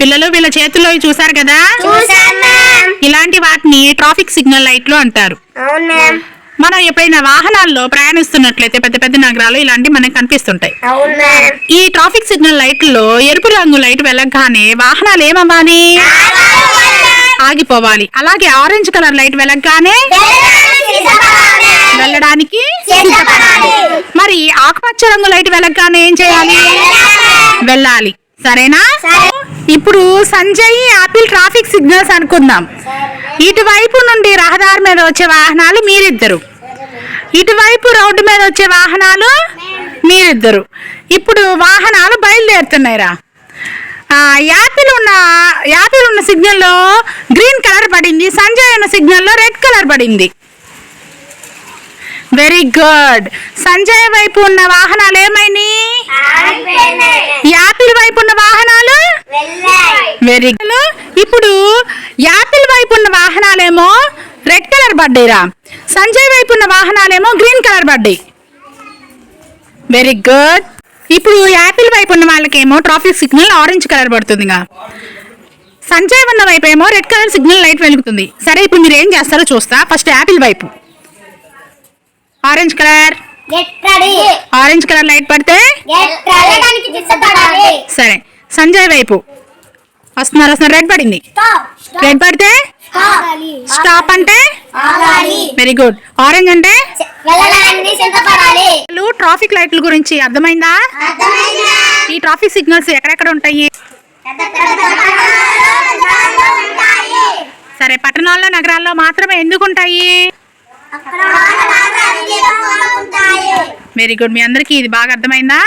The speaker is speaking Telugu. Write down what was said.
పిల్లలు వీళ్ళ చేతుల్లో చూసారు కదా, ఇలాంటి వాటిని ట్రాఫిక్ సిగ్నల్ లైట్లు అంటారు. మనం ఎప్పుడైనా వాహనాల్లో ప్రయాణిస్తున్నట్లయితే పెద్ద పెద్ద నగరాలు ఇలాంటివి మనకు కనిపిస్తుంటాయి. ఈ ట్రాఫిక్ సిగ్నల్ లైట్లలో ఎరుపు రంగు లైట్ వెలగగానే వాహనాలు ఏమవ్వాలి? ఆగిపోవాలి. అలాగే ఆరెంజ్ కలర్ లైట్ వెలగగానే వెళ్ళడానికి సిద్ధపడాలి. మరి ఆకుపచ్చ రంగు లైట్ వెలగగానే ఏం చేయాలి? వెళ్ళాలి. సరేనా? ఇప్పుడు సంజయ్ యాపిల్ ట్రాఫిక్ సిగ్నల్స్ అనుకుందాం. ఇటువైపు నుండి రహదారి మీద వచ్చే వాహనాలు మీరిద్దరు, ఇటువైపు రోడ్డు మీద వచ్చే వాహనాలు మీరిద్దరు. ఇప్పుడు వాహనాలు బయలుదేరుతున్నాయిరా. యాపిల్ ఉన్న సిగ్నల్లో గ్రీన్ కలర్ పడింది, సంజయ్ ఉన్న సిగ్నల్లో రెడ్ కలర్ పడింది. Very good. సంజయ్ వైపు ఉన్న వాహనాలు ఏమైనాయి? యాపిల్ వైపు ఉన్న వాహనాలు వెరీ గుడ్. ఇప్పుడు యాపిల్ వైపు ఉన్న వాహనాలేమో రెడ్ కలర్ పడ్డాయిరా, సంజయ్ వైపు ఉన్న వాహనాలేమో గ్రీన్ కలర్ పడ్డాయి. Very good. ఇప్పుడు యాపిల్ వైపు ఉన్న వాళ్ళకేమో ట్రాఫిక్ సిగ్నల్ ఆరెంజ్ కలర్ పడుతుందిగా, సంజయ్ ఉన్న వైపు ఏమో రెడ్ కలర్ సిగ్నల్ లైట్ వెలుగుతుంది. సరే, ఇప్పుడు మీరు ఏం చేస్తారో చూస్తా. ఫస్ట్ యాపిల్ వైపు ఆరెంజ్ కలర్ లైట్ పడితే సరే. సంజయ్ వైపు వస్తున్నారు రెడ్ పడింది, రెడ్ పడితే స్టాప్ అంటే వెరీ గుడ్. ఆరెంజ్ అంటే ట్రాఫిక్ లైట్ల గురించి అర్థమైందా? ఈ ట్రాఫిక్ సిగ్నల్స్ ఎక్కడెక్కడ ఉంటాయి? సరే, పట్టణాల్లో నగరాల్లో మాత్రమే ఎందుకు ఉంటాయి? Very good. మీ అందరికీ ఇది బాగా అర్థమైందా?